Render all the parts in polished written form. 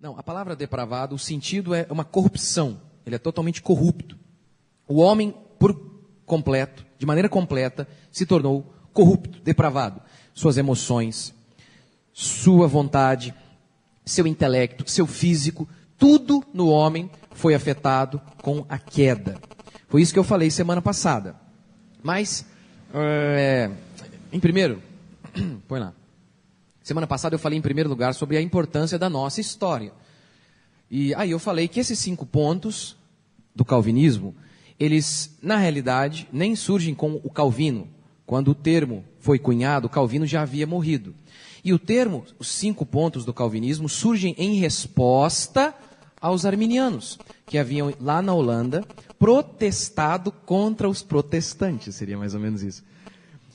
Não, a palavra depravado, o sentido é uma corrupção. Ele é totalmente corrupto. O homem, por completo, de maneira completa, se tornou corrupto, depravado. Suas emoções, sua vontade, seu intelecto, seu físico, tudo no homem foi afetado com a queda. Foi isso que eu falei semana passada. Mas, põe lá. Semana passada eu falei em primeiro lugar sobre a importância da nossa história. E aí eu falei que esses 5 pontos do calvinismo, eles, na realidade, nem surgem com o Calvino. Quando o termo foi cunhado, Calvino já havia morrido. E o termo, os 5 pontos do calvinismo, surgem em resposta aos arminianos, que haviam, lá na Holanda, protestado contra os protestantes, seria mais ou menos isso.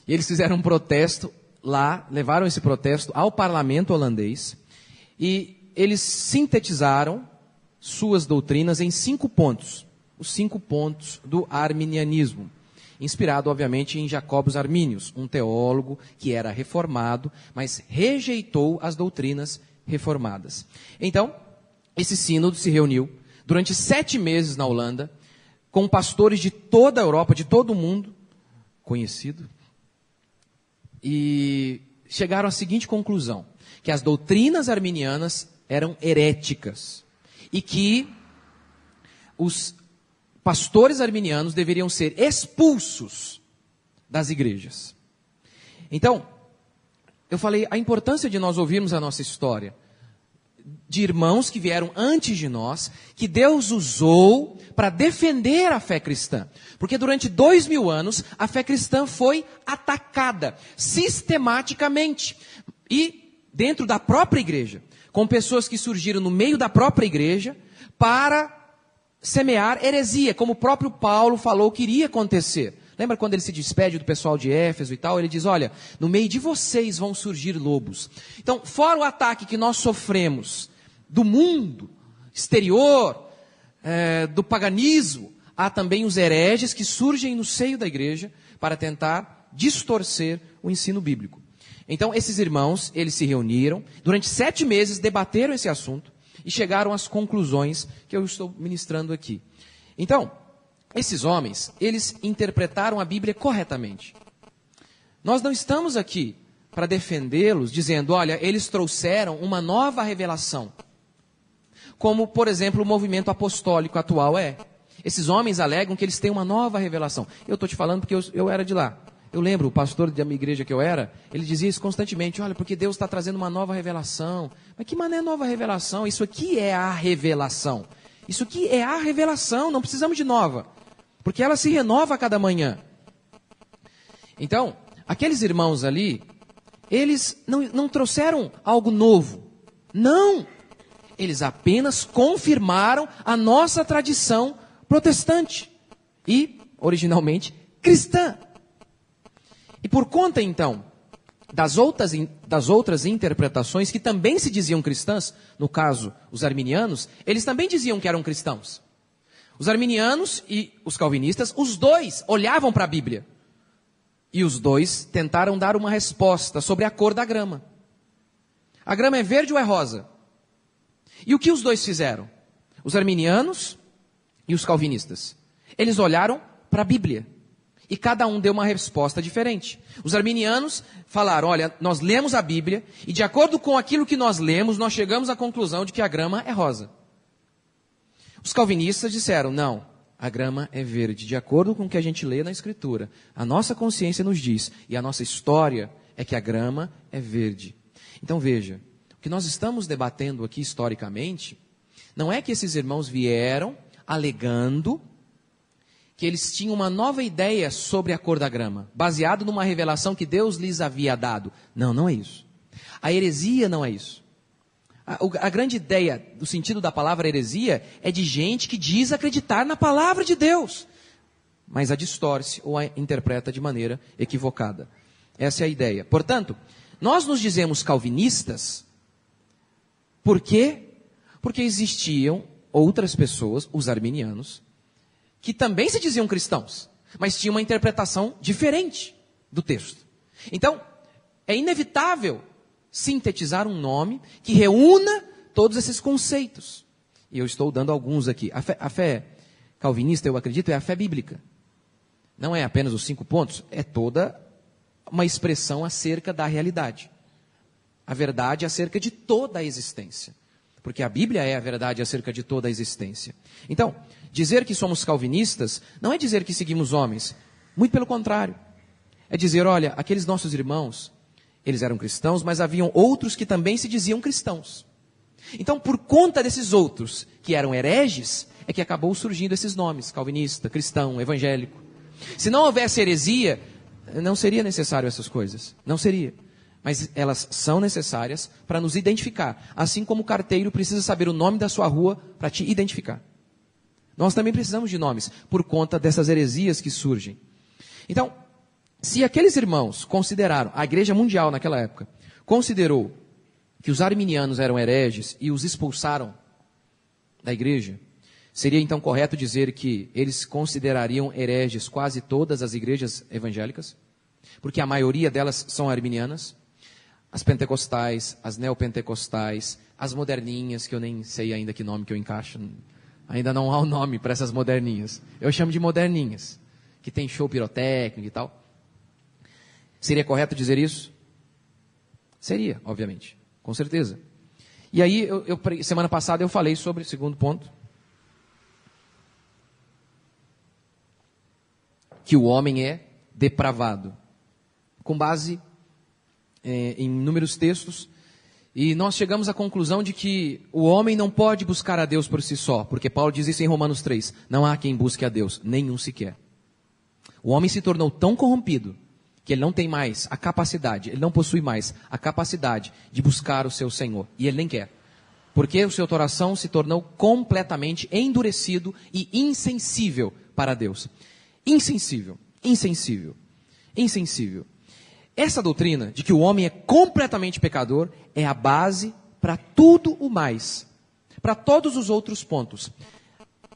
E eles fizeram um protesto lá, levaram esse protesto ao parlamento holandês, e eles sintetizaram suas doutrinas em 5 pontos, os 5 pontos do arminianismo, inspirado, obviamente, em Jacobus Arminius, um teólogo que era reformado, mas rejeitou as doutrinas reformadas. Então, esse sínodo se reuniu durante 7 meses na Holanda, com pastores de toda a Europa, de todo o mundo, conhecido, e chegaram à seguinte conclusão, que as doutrinas arminianas eram heréticas, e que os pastores arminianos deveriam ser expulsos das igrejas. Então, eu falei a importância de nós ouvirmos a nossa história, de irmãos que vieram antes de nós, que Deus usou para defender a fé cristã. Porque durante 2000 anos, a fé cristã foi atacada, sistematicamente. E dentro da própria igreja, com pessoas que surgiram no meio da própria igreja, para semear heresia, como o próprio Paulo falou que iria acontecer. Lembra quando ele se despede do pessoal de Éfeso e tal? Ele diz, olha, no meio de vocês vão surgir lobos. Então, fora o ataque que nós sofremos do mundo exterior, do paganismo, há também os hereges que surgem no seio da igreja para tentar distorcer o ensino bíblico. Então, esses irmãos, eles se reuniram, durante 7 meses debateram esse assunto e chegaram às conclusões que eu estou ministrando aqui. Então, esses homens, eles interpretaram a Bíblia corretamente. Nós não estamos aqui para defendê-los, dizendo, olha, eles trouxeram uma nova revelação. Como, por exemplo, o movimento apostólico atual é. Esses homens alegam que eles têm uma nova revelação. Eu estou te falando porque eu era de lá. Eu lembro, o pastor da minha igreja que eu era, ele dizia isso constantemente, olha, porque Deus está trazendo uma nova revelação. Mas que mané nova revelação? Isso aqui é a revelação. Isso aqui é a revelação, não precisamos de nova. Porque ela se renova a cada manhã. Então, aqueles irmãos ali, eles não trouxeram algo novo. Não! Eles apenas confirmaram a nossa tradição protestante. E, originalmente, cristã. E por conta, então, das outras interpretações que também se diziam cristãs, no caso, os arminianos, eles também diziam que eram cristãos. Os arminianos e os calvinistas, os dois olhavam para a Bíblia. E os dois tentaram dar uma resposta sobre a cor da grama. A grama é verde ou é rosa? E o que os dois fizeram? Os arminianos e os calvinistas. Eles olharam para a Bíblia. E cada um deu uma resposta diferente. Os arminianos falaram, olha, nós lemos a Bíblia e de acordo com aquilo que nós lemos, nós chegamos à conclusão de que a grama é rosa. Os calvinistas disseram, não, a grama é verde, de acordo com o que a gente lê na Escritura. A nossa consciência nos diz, e a nossa história é que a grama é verde. Então veja, o que nós estamos debatendo aqui historicamente, não é que esses irmãos vieram alegando que eles tinham uma nova ideia sobre a cor da grama, baseado numa revelação que Deus lhes havia dado. Não, não é isso. A heresia não é isso. A grande ideia, do sentido da palavra heresia, é de gente que diz acreditar na palavra de Deus, mas a distorce ou a interpreta de maneira equivocada. Essa é a ideia. Portanto, nós nos dizemos calvinistas, por quê? Porque existiam outras pessoas, os arminianos, que também se diziam cristãos, mas tinham uma interpretação diferente do texto. Então, é inevitável sintetizar um nome que reúna todos esses conceitos. E eu estou dando alguns aqui. A fé calvinista, eu acredito, é a fé bíblica. Não é apenas os 5 pontos, é toda uma expressão acerca da realidade. A verdade acerca de toda a existência. Porque a Bíblia é a verdade acerca de toda a existência. Então, dizer que somos calvinistas não é dizer que seguimos homens. Muito pelo contrário. É dizer, olha, aqueles nossos irmãos, eles eram cristãos, mas haviam outros que também se diziam cristãos. Então, por conta desses outros que eram hereges, é que acabou surgindo esses nomes, calvinista, cristão, evangélico. Se não houvesse heresia, não seria necessário essas coisas. Não seria. Mas elas são necessárias para nos identificar. Assim como o carteiro precisa saber o nome da sua rua para te identificar. Nós também precisamos de nomes, por conta dessas heresias que surgem. Então, se aqueles irmãos consideraram, a igreja mundial naquela época, considerou que os arminianos eram hereges e os expulsaram da igreja, seria então correto dizer que eles considerariam hereges quase todas as igrejas evangélicas? Porque a maioria delas são arminianas. As pentecostais, as neopentecostais, as moderninhas, que eu nem sei ainda que nome que eu encaixo. Ainda não há um nome para essas moderninhas. Eu chamo de moderninhas, que tem show pirotécnico e tal. Seria correto dizer isso? Seria, obviamente. Com certeza. E aí, semana passada eu falei sobre o segundo ponto. Que o homem é depravado. Com base em inúmeros textos. E nós chegamos à conclusão de que o homem não pode buscar a Deus por si só. Porque Paulo diz isso em Romanos 3. Não há quem busque a Deus, nenhum sequer. O homem se tornou tão corrompido que ele não tem mais a capacidade, ele não possui mais a capacidade de buscar o seu Senhor. E ele nem quer. Porque o seu coração se tornou completamente endurecido e insensível para Deus. Insensível, insensível, insensível. Essa doutrina de que o homem é completamente pecador é a base para tudo o mais. Para todos os outros pontos.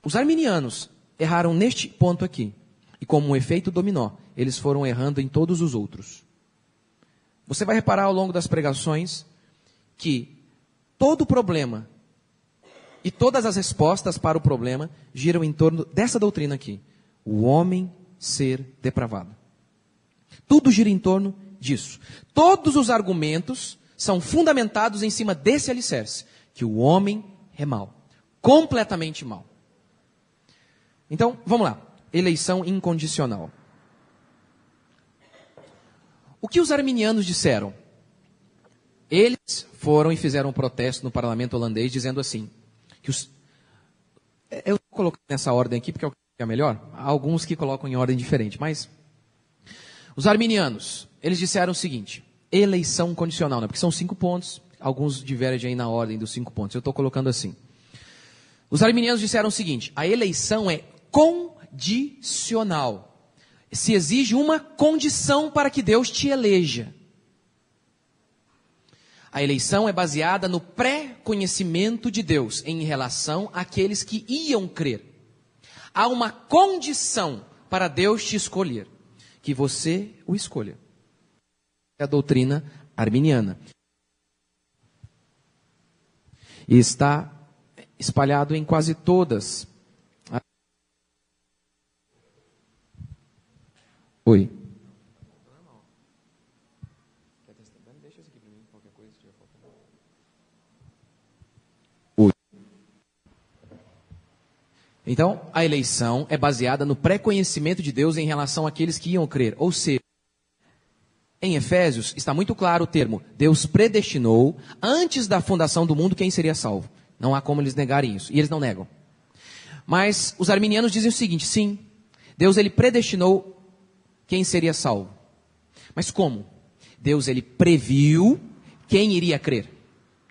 Os arminianos erraram neste ponto aqui. E como um efeito dominó, eles foram errando em todos os outros. Você vai reparar ao longo das pregações que todo o problema e todas as respostas para o problema giram em torno dessa doutrina aqui. O homem ser depravado. Tudo gira em torno disso. Todos os argumentos são fundamentados em cima desse alicerce. Que o homem é mau. Completamente mau. Então, vamos lá. Eleição incondicional. O que os arminianos disseram? Eles foram e fizeram um protesto no parlamento holandês dizendo assim, que eu vou colocar nessa ordem aqui porque é melhor. Há alguns que colocam em ordem diferente, mas os arminianos, eles disseram o seguinte, eleição condicional, né? Porque são 5 pontos, alguns divergem aí na ordem dos 5 pontos, eu estou colocando assim. Os arminianos disseram o seguinte, a eleição é condicional. Se exige uma condição para que Deus te eleja. A eleição é baseada no pré-conhecimento de Deus em relação àqueles que iam crer. Há uma condição para Deus te escolher, que você o escolha. É a doutrina arminiana. E está espalhado em quase todas. Oi. Oi. Então, a eleição é baseada no pré-conhecimento de Deus em relação àqueles que iam crer. Ou seja, em Efésios está muito claro o termo, Deus predestinou antes da fundação do mundo quem seria salvo. Não há como eles negarem isso, e eles não negam. Mas os arminianos dizem o seguinte, sim, Deus ele predestinou quem seria salvo. Mas como? Deus ele previu quem iria crer.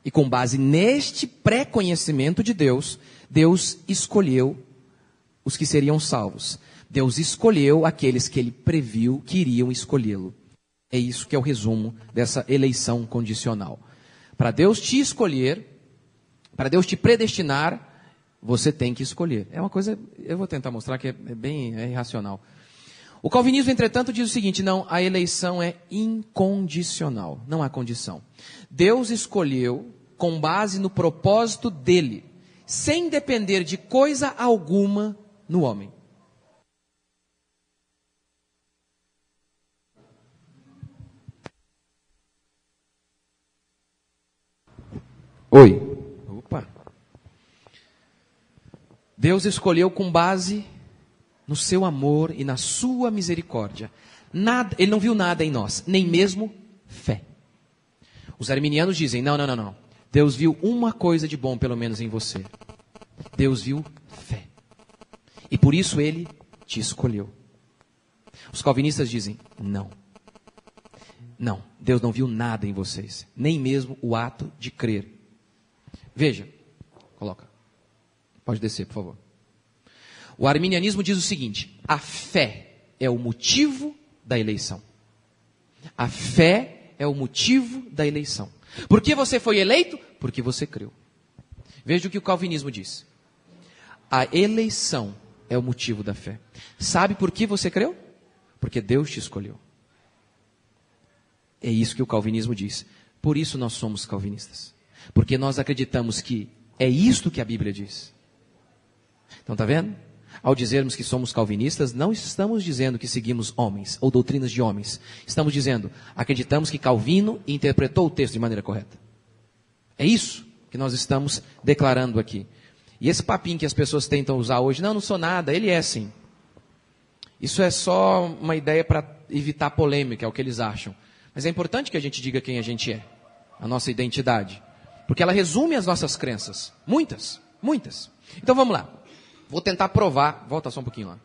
E com base neste pré-conhecimento de Deus, Deus escolheu os que seriam salvos. Deus escolheu aqueles que ele previu que iriam escolhê-lo. É isso que é o resumo dessa eleição condicional. Para Deus te escolher, para Deus te predestinar, você tem que escolher. É uma coisa, eu vou tentar mostrar que é irracional. O calvinismo, entretanto, diz o seguinte, não, a eleição é incondicional, não há condição. Deus escolheu com base no propósito dele, sem depender de coisa alguma no homem. Oi. Opa. Deus escolheu com base no seu amor e na sua misericórdia. Nada, ele não viu nada em nós, nem mesmo fé. Os arminianos dizem, não. Deus viu uma coisa de bom, pelo menos, em você. Deus viu fé. E por isso ele te escolheu. Os calvinistas dizem, não. Não, Deus não viu nada em vocês, nem mesmo o ato de crer. Veja, coloca. Pode descer, por favor. O arminianismo diz o seguinte, a fé é o motivo da eleição. A fé é o motivo da eleição. Por que você foi eleito? Porque você creu. Veja o que o calvinismo diz. A eleição é o motivo da fé. Sabe por que você creu? Porque Deus te escolheu. É isso que o calvinismo diz. Por isso nós somos calvinistas. Porque nós acreditamos que é isto que a Bíblia diz. Então está vendo? Ao dizermos que somos calvinistas, não estamos dizendo que seguimos homens ou doutrinas de homens. Estamos dizendo, acreditamos que Calvino interpretou o texto de maneira correta. É isso que nós estamos declarando aqui. E esse papinho que as pessoas tentam usar hoje, não sou nada, ele é sim. Isso é só uma ideia para evitar polêmica, é o que eles acham. Mas é importante que a gente diga quem a gente é, a nossa identidade. Porque ela resume as nossas crenças. Muitas. Então vamos lá. Vou tentar provar, volta só um pouquinho lá.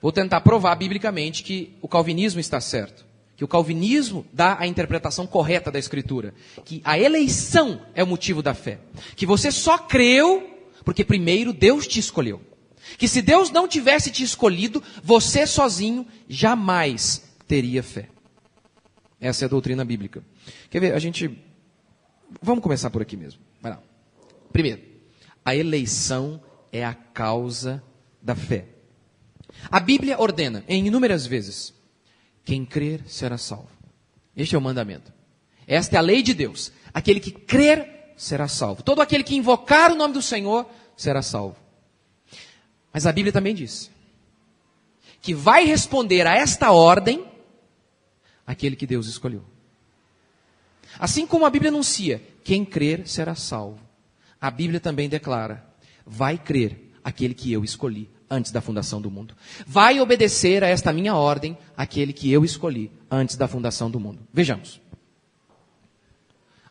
Vou tentar provar biblicamente que o calvinismo está certo. Que o calvinismo dá a interpretação correta da Escritura. Que a eleição é o motivo da fé. Que você só creu porque primeiro Deus te escolheu. Que se Deus não tivesse te escolhido, você sozinho jamais teria fé. Essa é a doutrina bíblica. Quer ver, vamos começar por aqui mesmo. Vai lá. Primeiro, a eleição é a causa da fé. A Bíblia ordena, em inúmeras vezes, quem crer será salvo. Este é o mandamento. Esta é a lei de Deus. Aquele que crer será salvo. Todo aquele que invocar o nome do Senhor será salvo. Mas a Bíblia também diz que vai responder a esta ordem aquele que Deus escolheu. Assim como a Bíblia anuncia, quem crer será salvo. A Bíblia também declara, vai crer aquele que eu escolhi antes da fundação do mundo. Vai obedecer a esta minha ordem aquele que eu escolhi antes da fundação do mundo. Vejamos.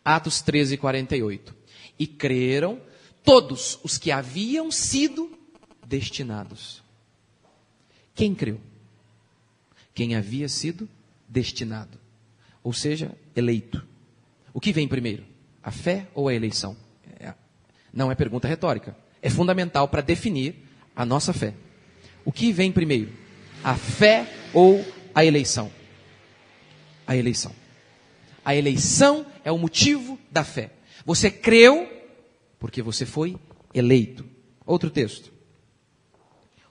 Atos 13:48. E creram todos os que haviam sido destinados. Quem creu? Quem havia sido destinado. Ou seja, eleito. O que vem primeiro? A fé ou a eleição? Não é pergunta retórica. É fundamental para definir a nossa fé. O que vem primeiro? A fé ou a eleição? A eleição. A eleição é o motivo da fé. Você creu porque você foi eleito. Outro texto.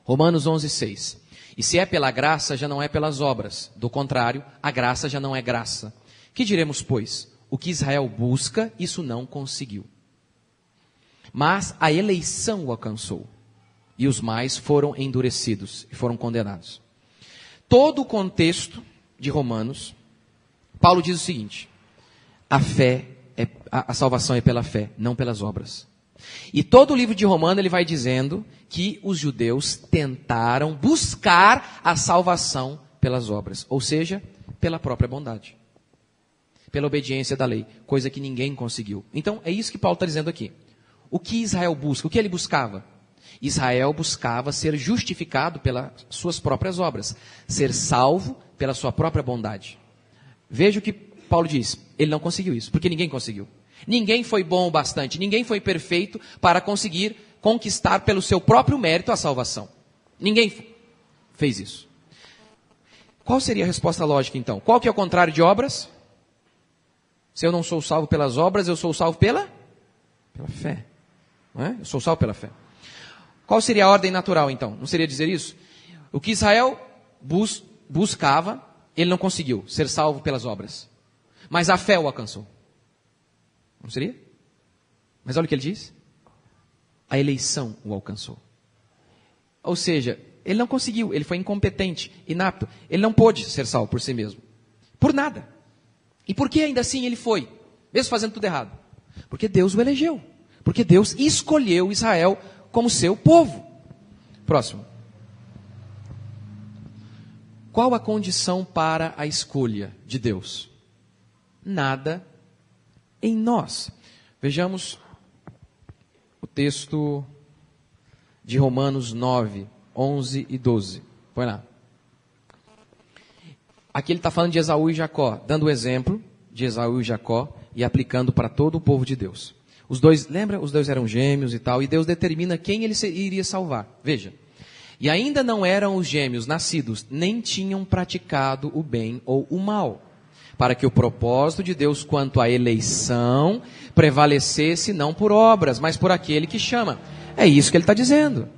Romanos 11:6. E se é pela graça, já não é pelas obras. Do contrário, a graça já não é graça. Que diremos, pois? O que Israel busca, isso não conseguiu. Mas a eleição o alcançou. E os mais foram endurecidos e foram condenados. Todo o contexto de Romanos, Paulo diz o seguinte: a salvação é pela fé, não pelas obras. E todo o livro de Romanos ele vai dizendo que os judeus tentaram buscar a salvação pelas obras, ou seja, pela própria bondade, pela obediência da lei, coisa que ninguém conseguiu. Então é isso que Paulo está dizendo aqui. O que Israel busca? O que ele buscava? Israel buscava ser justificado pelas suas próprias obras, ser salvo pela sua própria bondade. Veja o que Paulo diz, ele não conseguiu isso, porque ninguém conseguiu. Ninguém foi bom o bastante, ninguém foi perfeito para conseguir conquistar pelo seu próprio mérito a salvação. Ninguém fez isso. Qual seria a resposta lógica então? Qual que é o contrário de obras? Se eu não sou salvo pelas obras, eu sou salvo pela fé. Não é? Eu sou salvo pela fé. Qual seria a ordem natural então? Não seria dizer isso? O que Israel buscava, ele não conseguiu ser salvo pelas obras. Mas a fé o alcançou. Não seria? Mas olha o que ele diz. A eleição o alcançou. Ou seja, ele não conseguiu, ele foi incompetente, inapto. Ele não pôde ser salvo por si mesmo. Por nada. E por que ainda assim ele foi? Mesmo fazendo tudo errado. Porque Deus o elegeu. Porque Deus escolheu Israel como seu povo. Próximo. Qual a condição para a escolha de Deus? Nada em nós. Vejamos o texto de Romanos 9, 11 e 12. Põe lá. Aqui ele está falando de Esaú e Jacó, dando o exemplo de Esaú e Jacó e aplicando para todo o povo de Deus. Os dois, lembra? Os dois eram gêmeos e tal, e Deus determina quem ele iria salvar. Veja. E ainda não eram os gêmeos nascidos, nem tinham praticado o bem ou o mal, para que o propósito de Deus quanto à eleição prevalecesse não por obras, mas por aquele que chama. É isso que ele está dizendo.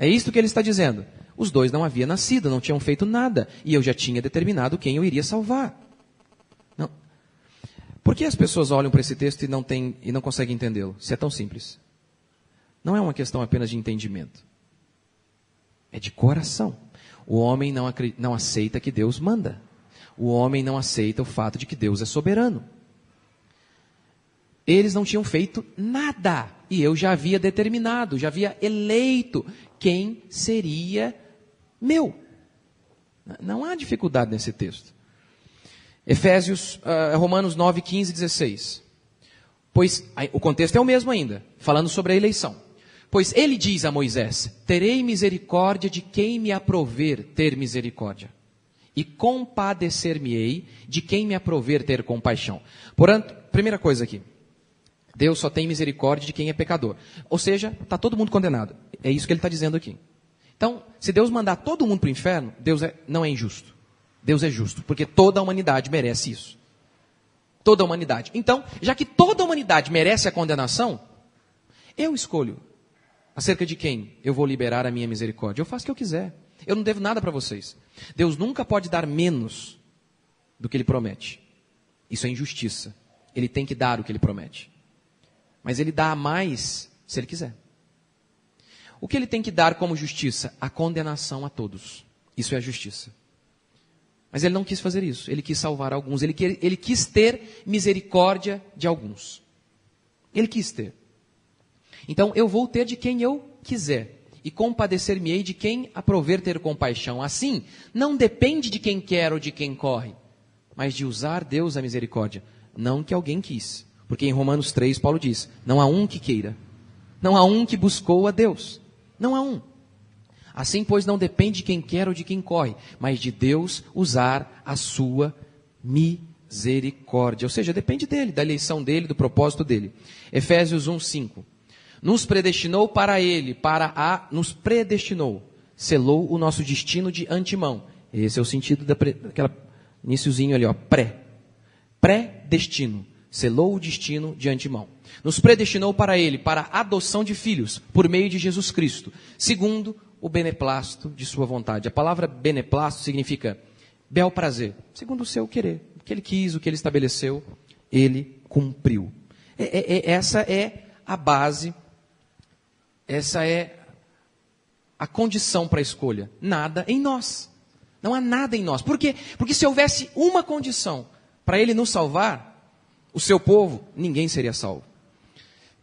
É isso que ele está dizendo. Os dois não haviam nascido, não tinham feito nada, e eu já tinha determinado quem eu iria salvar. Não. Por que as pessoas olham para esse texto e não conseguem entendê-lo? Se é tão simples. Não é uma questão apenas de entendimento. É de coração. O homem não aceita que Deus manda. O homem não aceita o fato de que Deus é soberano. Eles não tinham feito nada. E eu já havia determinado, já havia eleito quem seria meu. Não há dificuldade nesse texto. Romanos 9, 15 e 16. Pois, o contexto é o mesmo ainda, falando sobre a eleição. Pois ele diz a Moisés, terei misericórdia de quem me aprover ter misericórdia. E compadecer-me-ei de quem me aprover ter compaixão. Portanto, primeira coisa aqui. Deus só tem misericórdia de quem é pecador. Ou seja, está todo mundo condenado. É isso que ele está dizendo aqui. Então, se Deus mandar todo mundo para o inferno, Deus não é injusto. Deus é justo, porque toda a humanidade merece isso. Toda a humanidade. Então, já que toda a humanidade merece a condenação, eu escolho acerca de quem eu vou liberar a minha misericórdia. Eu faço o que eu quiser. Eu não devo nada para vocês. Deus nunca pode dar menos do que Ele promete. Isso é injustiça. Ele tem que dar o que Ele promete. Mas Ele dá mais se Ele quiser. O que Ele tem que dar como justiça? A condenação a todos. Isso é a justiça. Mas Ele não quis fazer isso. Ele quis salvar alguns. Ele quis ter misericórdia de alguns. Ele quis ter. Então, eu vou ter de quem eu quiser, e compadecer-me-ei de quem aprover ter compaixão. Assim, não depende de quem quer ou de quem corre, mas de usar Deus a misericórdia, não que alguém quis. Porque em Romanos 3, Paulo diz, não há um que queira, não há um que buscou a Deus, não há um. Assim, pois, não depende de quem quer ou de quem corre, mas de Deus usar a sua misericórdia. Ou seja, depende dele, da eleição dele, do propósito dele. Efésios 1, 5. Nos predestinou para Ele, nos predestinou, selou o nosso destino de antemão. Esse é o sentido daquela iniciozinho ali, ó, pré-destino, selou o destino de antemão. Nos predestinou para Ele, para a adoção de filhos, por meio de Jesus Cristo, segundo o beneplácito de sua vontade. A palavra beneplácito significa bel prazer, segundo o seu querer. O que Ele quis, o que Ele estabeleceu, Ele cumpriu. Essa é a base. Essa é a condição para a escolha. Nada em nós. Não há nada em nós. Por quê? Porque se houvesse uma condição para Ele nos salvar, o seu povo, ninguém seria salvo.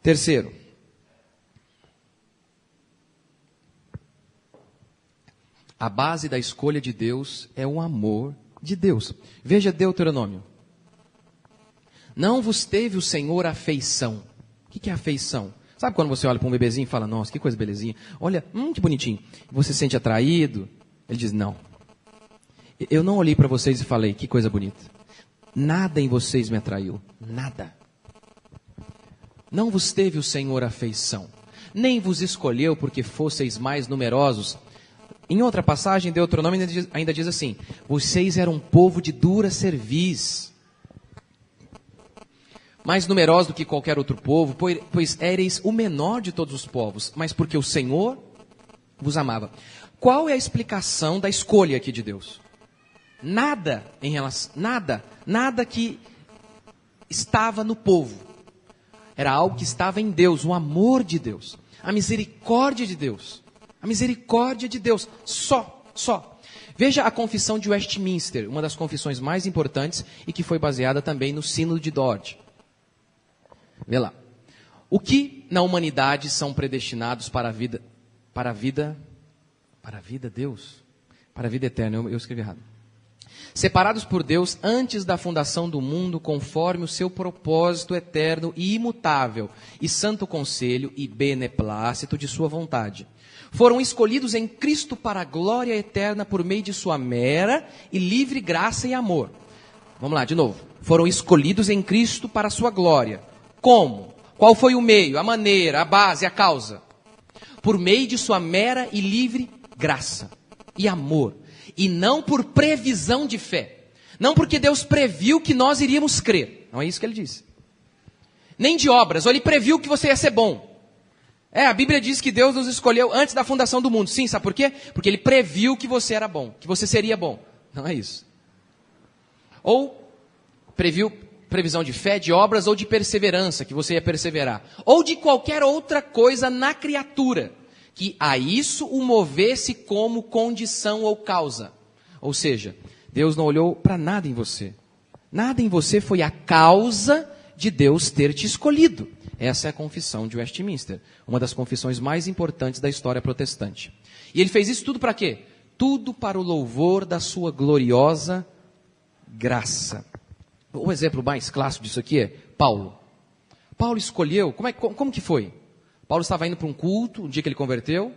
Terceiro. A base da escolha de Deus é o amor de Deus. Veja Deuteronômio. Não vos teve o Senhor afeição. O que é afeição? Sabe quando você olha para um bebezinho e fala, nossa, que coisa belezinha. Olha, que bonitinho. Você se sente atraído? Ele diz, não. Eu não olhei para vocês e falei, que coisa bonita. Nada em vocês me atraiu. Nada. Não vos teve o Senhor afeição. Nem vos escolheu porque fosseis mais numerosos. Em outra passagem, Deuteronômio ainda diz assim, vocês eram um povo de dura cerviz. Mais numerosos do que qualquer outro povo, pois éreis o menor de todos os povos, mas porque o Senhor vos amava. Qual é a explicação da escolha aqui de Deus? Nada em relação, nada que estava no povo. Era algo que estava em Deus, o amor de Deus, a misericórdia de Deus. A misericórdia de Deus, só. Veja a confissão de Westminster, uma das confissões mais importantes e que foi baseada também no Sínodo de Dort. Vê lá. O que na humanidade são predestinados para a vida eterna, eu escrevi errado. Separados por Deus antes da fundação do mundo, conforme o seu propósito eterno e imutável, e santo conselho e beneplácito de sua vontade. Foram escolhidos em Cristo para a glória eterna por meio de sua mera e livre graça e amor. Vamos lá, de novo. Foram escolhidos em Cristo para a sua glória. Como? Qual foi o meio, a maneira, a base, a causa? Por meio de sua mera e livre graça e amor. E não por previsão de fé. Não porque Deus previu que nós iríamos crer. Não é isso que ele disse. Nem de obras, ou ele previu que você ia ser bom. A Bíblia diz que Deus nos escolheu antes da fundação do mundo. Sim, sabe por quê? Porque ele previu que você era bom, que você seria bom. Não é isso. Ou previu previsão de fé, de obras ou de perseverança, que você ia perseverar. Ou de qualquer outra coisa na criatura, que a isso o movesse como condição ou causa. Ou seja, Deus não olhou para nada em você. Nada em você foi a causa de Deus ter te escolhido. Essa é a confissão de Westminster, uma das confissões mais importantes da história protestante. E ele fez isso tudo para quê? Tudo para o louvor da sua gloriosa graça. O exemplo mais clássico disso aqui é Paulo. Paulo escolheu, como que foi? Paulo estava indo para um culto, um dia que ele converteu.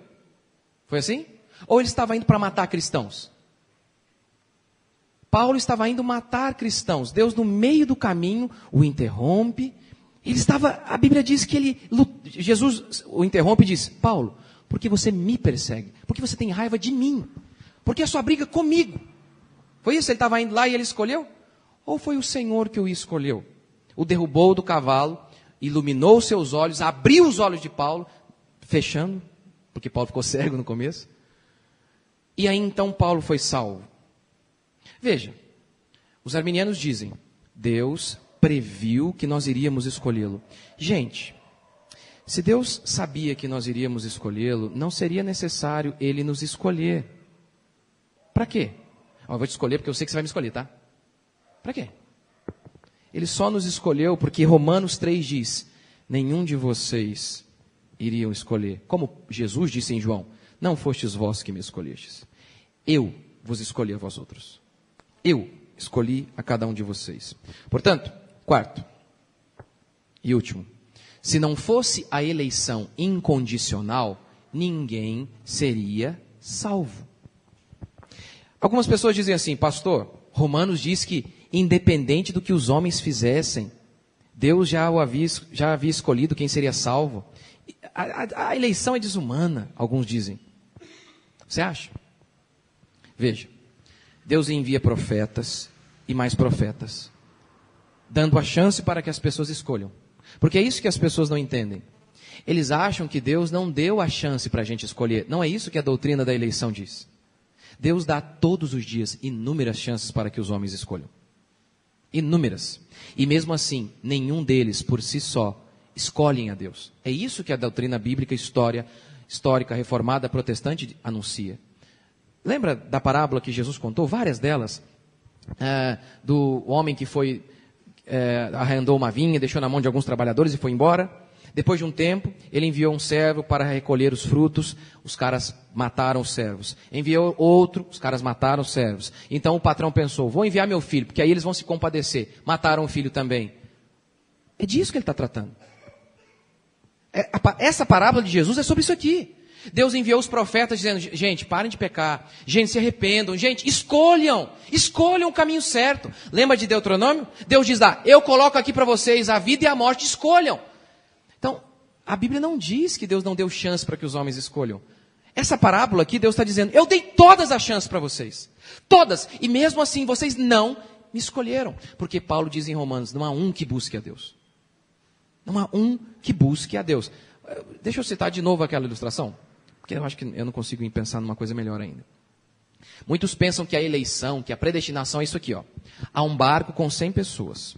Foi assim? Ou ele estava indo para matar cristãos? Paulo estava indo matar cristãos. Deus, no meio do caminho, o interrompe. A Bíblia diz que Jesus o interrompe e diz: Paulo, por que você me persegue? Por que você tem raiva de mim? Por que a sua briga comigo? Foi isso? Ele estava indo lá e ele escolheu? Ou foi o Senhor que o escolheu? O derrubou do cavalo, iluminou seus olhos, abriu os olhos de Paulo, fechando, porque Paulo ficou cego no começo. E aí então Paulo foi salvo. Veja, os arminianos dizem: Deus previu que nós iríamos escolhê-lo. Gente, se Deus sabia que nós iríamos escolhê-lo, não seria necessário Ele nos escolher. Para quê? Eu vou te escolher porque eu sei que você vai me escolher, tá? Para quê? Ele só nos escolheu porque Romanos 3 diz: nenhum de vocês iriam escolher. Como Jesus disse em João: não fostes vós que me escolhestes. Eu vos escolhi a vós outros. Eu escolhi a cada um de vocês. Portanto, quarto e último, se não fosse a eleição incondicional, ninguém seria salvo. Algumas pessoas dizem assim: pastor, Romanos diz que independente do que os homens fizessem, Deus já havia escolhido quem seria salvo. A eleição é desumana, alguns dizem. Você acha? Veja, Deus envia profetas e mais profetas, dando a chance para que as pessoas escolham. Porque é isso que as pessoas não entendem. Eles acham que Deus não deu a chance para a gente escolher. Não é isso que a doutrina da eleição diz. Deus dá todos os dias inúmeras chances para que os homens escolham. Inúmeras. E mesmo assim, nenhum deles por si só escolhem a Deus. É isso que a doutrina bíblica histórica, reformada, protestante anuncia. Lembra da parábola que Jesus contou? Várias delas. Do homem que arrendou uma vinha, deixou na mão de alguns trabalhadores e foi embora. Depois de um tempo, ele enviou um servo para recolher os frutos, os caras mataram os servos. Enviou outro, os caras mataram os servos. Então o patrão pensou: vou enviar meu filho, porque aí eles vão se compadecer. Mataram o filho também. É disso que ele está tratando. Essa parábola de Jesus é sobre isso aqui. Deus enviou os profetas dizendo: gente, parem de pecar. Gente, se arrependam. Gente, escolham o caminho certo. Lembra de Deuteronômio? Deus diz lá: eu coloco aqui para vocês a vida e a morte, escolham. Então, a Bíblia não diz que Deus não deu chance para que os homens escolham. Essa parábola aqui, Deus está dizendo: eu dei todas as chances para vocês. Todas. E mesmo assim, vocês não me escolheram. Porque Paulo diz em Romanos: não há um que busque a Deus. Não há um que busque a Deus. Deixa eu citar de novo aquela ilustração, porque eu acho que eu não consigo pensar numa coisa melhor ainda. Muitos pensam que a eleição, que a predestinação é isso aqui, ó. Há um barco com 100 pessoas.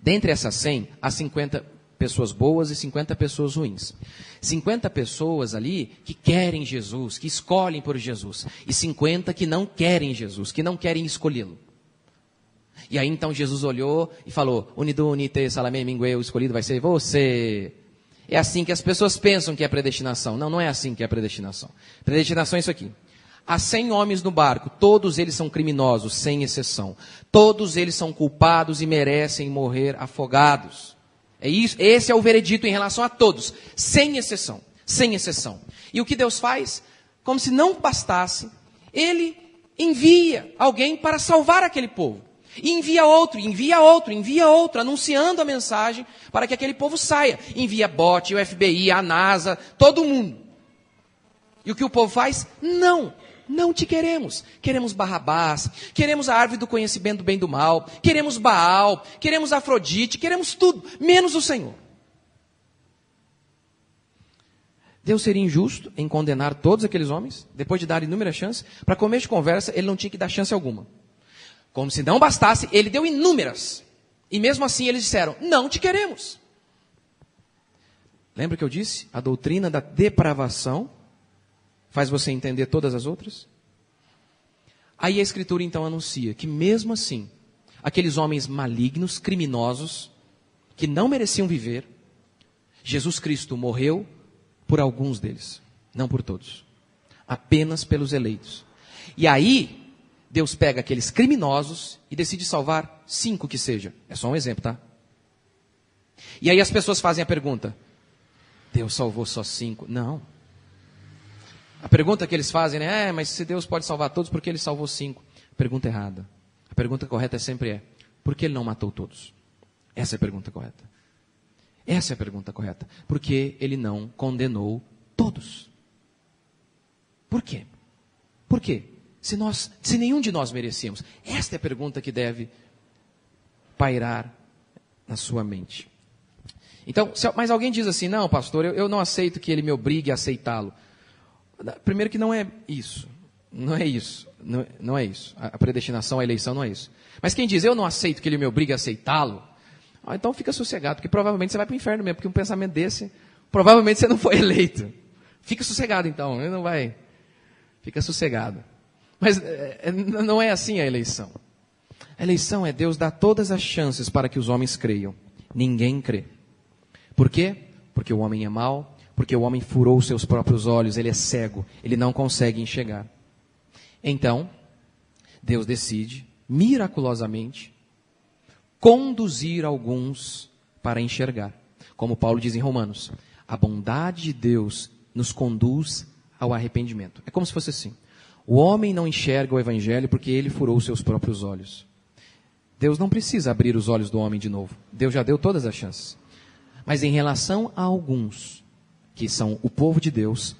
Dentre essas 100, há 50 pessoas boas e 50 pessoas ruins. 50 pessoas ali que querem Jesus, que escolhem por Jesus. E 50 que não querem Jesus, que não querem escolhê-lo. E aí então Jesus olhou e falou, unido, unite, salame, mingue, o escolhido vai ser você. É assim que as pessoas pensam que é predestinação. Não, não é assim que é predestinação. Predestinação é isso aqui. Há 100 homens no barco, todos eles são criminosos, sem exceção. Todos eles são culpados e merecem morrer afogados. É isso, esse é o veredito em relação a todos, sem exceção, sem exceção. E o que Deus faz? Como se não bastasse, Ele envia alguém para salvar aquele povo. E envia outro, envia outro, envia outro, anunciando a mensagem para que aquele povo saia. Envia bote, o FBI, a NASA, todo mundo. E o que o povo faz? Não te queremos. Queremos Barrabás, queremos a árvore do conhecimento do bem e do mal, queremos Baal, queremos Afrodite, queremos tudo, menos o Senhor. Deus seria injusto em condenar todos aqueles homens, depois de dar inúmeras chances. Para começo de conversa, ele não tinha que dar chance alguma. Como se não bastasse, ele deu inúmeras. E mesmo assim eles disseram, não te queremos. Lembra que eu disse? A doutrina da depravação faz você entender todas as outras? Aí a Escritura então anuncia que mesmo assim, aqueles homens malignos, criminosos, que não mereciam viver, Jesus Cristo morreu por alguns deles, não por todos. Apenas pelos eleitos. E aí, Deus pega aqueles criminosos e decide salvar 5 que seja. É só um exemplo, tá? E aí as pessoas fazem a pergunta, Deus salvou só 5? Não. A pergunta que eles fazem é, mas se Deus pode salvar todos, por que Ele salvou 5? Pergunta errada. A pergunta correta sempre é, por que Ele não matou todos? Essa é a pergunta correta. Essa é a pergunta correta. Porque Ele não condenou todos. Por quê? Por quê? Se nenhum de nós merecíamos. Esta é a pergunta que deve pairar na sua mente. Então, mas alguém diz assim, não, pastor, eu não aceito que Ele me obrigue a aceitá-lo. Primeiro que não é isso. Não é isso. Não é isso. A predestinação, a eleição não é isso. Mas quem diz, eu não aceito que Ele me obrigue a aceitá-lo, então fica sossegado, porque provavelmente você vai para o inferno mesmo, porque um pensamento desse, provavelmente você não foi eleito. Fica sossegado então, ele não vai. Fica sossegado. Mas não é assim a eleição. A eleição é Deus dar todas as chances para que os homens creiam. Ninguém crê. Por quê? Porque o homem é mau, porque o homem furou os seus próprios olhos, ele é cego, ele não consegue enxergar. Então, Deus decide, miraculosamente, conduzir alguns para enxergar. Como Paulo diz em Romanos, a bondade de Deus nos conduz ao arrependimento. É como se fosse assim. O homem não enxerga o evangelho porque ele furou os seus próprios olhos. Deus não precisa abrir os olhos do homem de novo. Deus já deu todas as chances. Mas em relação a alguns, que são o povo de Deus,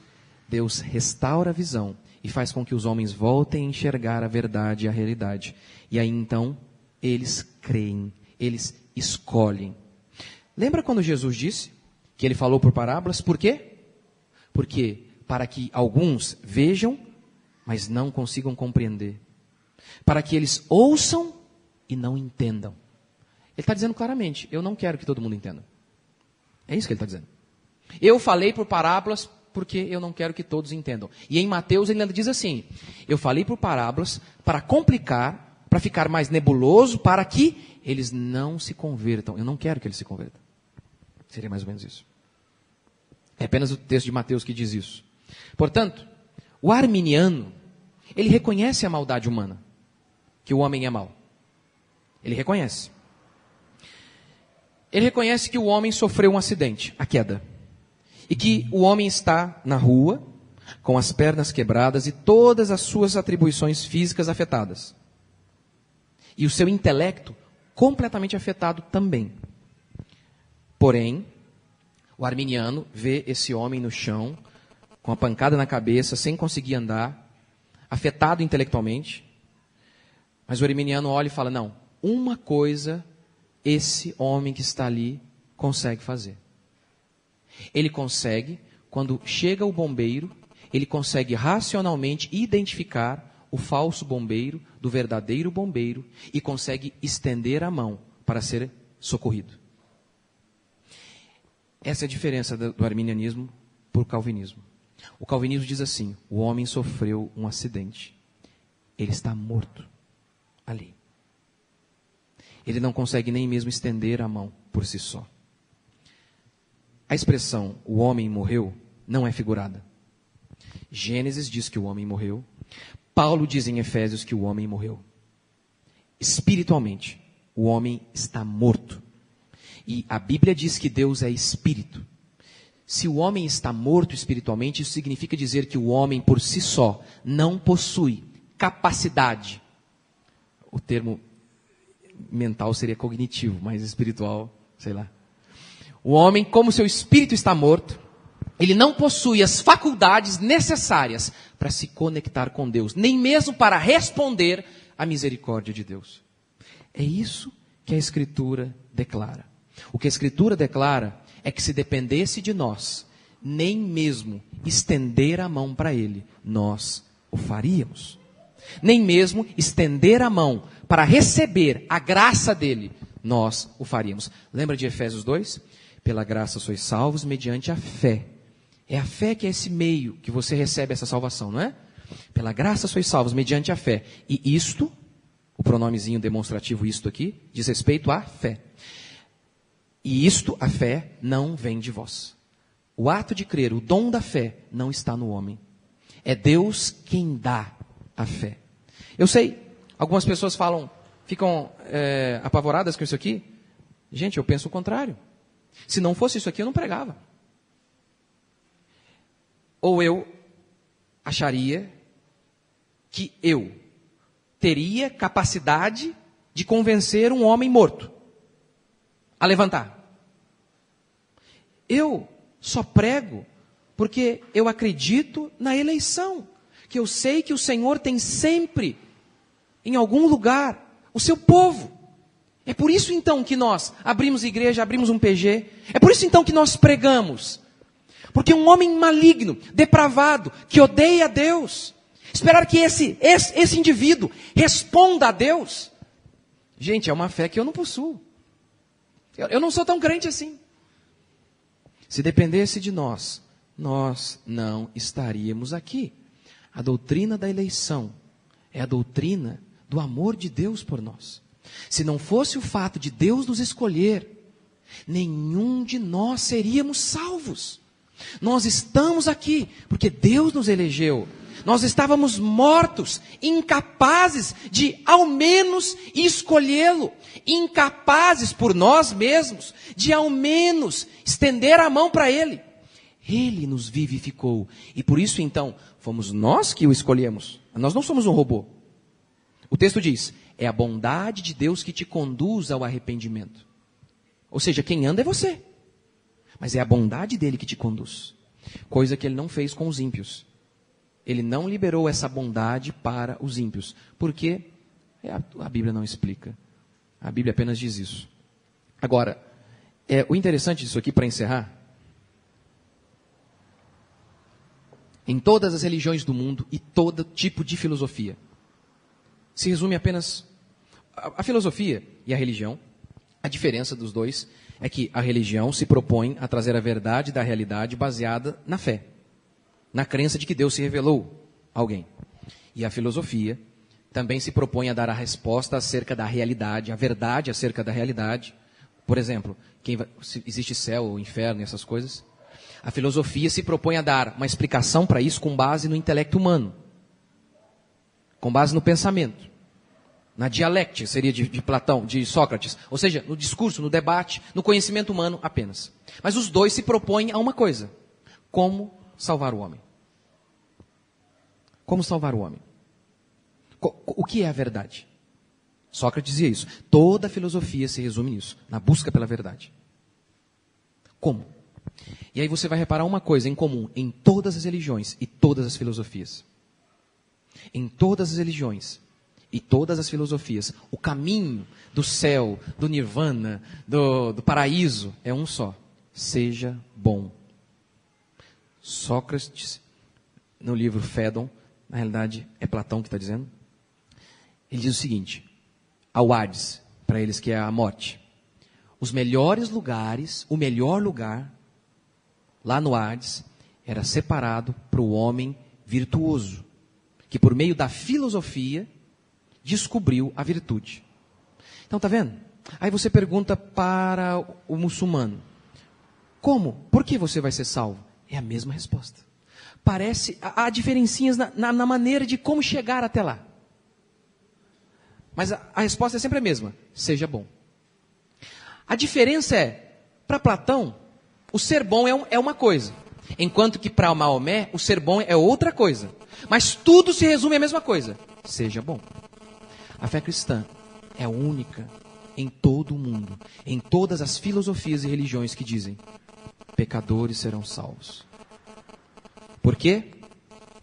Deus restaura a visão e faz com que os homens voltem a enxergar a verdade e a realidade. E aí então, eles creem, eles escolhem. Lembra quando Jesus disse que Ele falou por parábolas? Por quê? Porque para que alguns vejam, mas não consigam compreender. Para que eles ouçam e não entendam. Ele está dizendo claramente, eu não quero que todo mundo entenda. É isso que ele está dizendo. Eu falei por parábolas porque eu não quero que todos entendam. E em Mateus ele ainda diz assim, eu falei por parábolas para complicar, para ficar mais nebuloso, para que eles não se convertam. Eu não quero que eles se convertam. Seria mais ou menos isso. É apenas o texto de Mateus que diz isso. Portanto, o arminiano, ele reconhece a maldade humana, que o homem é mau. Ele reconhece. Ele reconhece que o homem sofreu um acidente, a queda. E que o homem está na rua, com as pernas quebradas e todas as suas atribuições físicas afetadas. E o seu intelecto completamente afetado também. Porém, o arminiano vê esse homem no chão, com a pancada na cabeça, sem conseguir andar, afetado intelectualmente. Mas o arminiano olha e fala, não, uma coisa esse homem que está ali consegue fazer. Ele consegue, quando chega o bombeiro, ele consegue racionalmente identificar o falso bombeiro do verdadeiro bombeiro e consegue estender a mão para ser socorrido. Essa é a diferença do arminianismo para o calvinismo. O calvinismo diz assim: o homem sofreu um acidente. Ele está morto ali. Ele não consegue nem mesmo estender a mão por si só. A expressão o homem morreu não é figurada. Gênesis diz que o homem morreu. Paulo diz em Efésios que o homem morreu. Espiritualmente, o homem está morto. E a Bíblia diz que Deus é espírito. Se o homem está morto espiritualmente, isso significa dizer que o homem por si só não possui capacidade. O termo mental seria cognitivo, mas espiritual, sei lá. O homem, como seu espírito está morto, ele não possui as faculdades necessárias para se conectar com Deus, nem mesmo para responder à misericórdia de Deus. É isso que a Escritura declara. O que a Escritura declara é que se dependesse de nós, nem mesmo estender a mão para Ele, nós o faríamos. Nem mesmo estender a mão para receber a graça dEle, nós o faríamos. Lembra de Efésios 2? Pela graça sois salvos mediante a fé. É a fé que é esse meio que você recebe essa salvação, não é? Pela graça sois salvos mediante a fé. E isto, o pronomezinho demonstrativo isto aqui, diz respeito à fé. E isto, a fé, não vem de vós. O ato de crer, o dom da fé, não está no homem. É Deus quem dá a fé. Eu sei, algumas pessoas ficam apavoradas com isso aqui. Gente, eu penso o contrário. Se não fosse isso aqui, eu não pregava. Ou eu acharia que eu teria capacidade de convencer um homem morto a levantar. Eu só prego porque eu acredito na eleição. Que eu sei que o Senhor tem sempre, em algum lugar, o seu povo. É por isso então que nós abrimos igreja, abrimos um PG. É por isso então que nós pregamos. Porque um homem maligno, depravado, que odeia a Deus, esperar que esse indivíduo responda a Deus. Gente, é uma fé que eu não possuo. Eu não sou tão crente assim. Se dependesse de nós, nós não estaríamos aqui. A doutrina da eleição é a doutrina do amor de Deus por nós. Se não fosse o fato de Deus nos escolher, nenhum de nós seríamos salvos. Nós estamos aqui porque Deus nos elegeu. Nós estávamos mortos, incapazes de ao menos escolhê-lo, incapazes por nós mesmos de ao menos estender a mão para Ele. Ele nos vivificou e por isso então fomos nós que o escolhemos. Nós não somos um robô. O texto diz, é a bondade de Deus que te conduz ao arrependimento. Ou seja, quem anda é você. Mas é a bondade dele que te conduz. Coisa que ele não fez com os ímpios. Ele não liberou essa bondade para os ímpios. Por quê? A Bíblia não explica. A Bíblia apenas diz isso. Agora, o interessante disso aqui, para encerrar, em todas as religiões do mundo e todo tipo de filosofia, se resume apenas a filosofia e a religião. A diferença dos dois é que a religião se propõe a trazer a verdade da realidade baseada na fé, na crença de que Deus se revelou a alguém. E a filosofia também se propõe a dar a resposta acerca da realidade, a verdade acerca da realidade. Por exemplo, se existe céu ou inferno e essas coisas. A filosofia se propõe a dar uma explicação para isso com base no intelecto humano, com base no pensamento, na dialética, seria de Platão, de Sócrates, ou seja, no discurso, no debate, no conhecimento humano apenas. Mas os dois se propõem a uma coisa: como salvar o homem. Como salvar o homem? O que é a verdade? Sócrates dizia isso. Toda a filosofia se resume nisso, na busca pela verdade. Como? E aí você vai reparar uma coisa em comum em todas as religiões e todas as filosofias. Em todas as religiões e todas as filosofias, o caminho do céu, do nirvana, do paraíso é um só: seja bom. Sócrates, no livro Fédon, na realidade é Platão que está dizendo, ele diz o seguinte: ao Hades, para eles que é a morte, os melhores lugares, o melhor lugar lá no Hades, era separado para o homem virtuoso, que por meio da filosofia descobriu a virtude. Então, tá vendo? Aí você pergunta para o muçulmano: como? Por que você vai ser salvo? É a mesma resposta. Parece, há diferencinhas na maneira de como chegar até lá. Mas a resposta é sempre a mesma: seja bom. A diferença é, para Platão, o ser bom é uma coisa, enquanto que para Maomé, o ser bom é outra coisa. Mas tudo se resume à mesma coisa: seja bom. A fé cristã é a única em todo o mundo, em todas as filosofias e religiões que dizem: pecadores serão salvos. Por quê?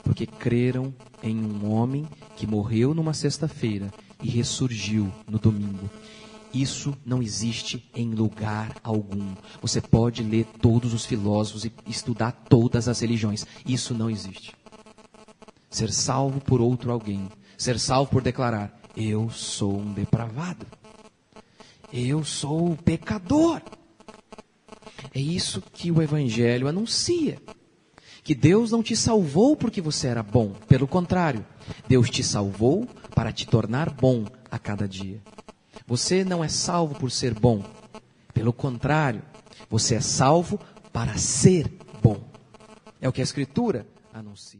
Porque creram em um homem que morreu numa sexta-feira e ressurgiu no domingo. Isso não existe em lugar algum. Você pode ler todos os filósofos e estudar todas as religiões. Isso não existe. Ser salvo por outro alguém. Ser salvo por declarar: eu sou um depravado. Eu sou pecador. É isso que o Evangelho anuncia. Que Deus não te salvou porque você era bom. Pelo contrário, Deus te salvou para te tornar bom a cada dia. Você não é salvo por ser bom. Pelo contrário, você é salvo para ser bom. É o que a Escritura anuncia.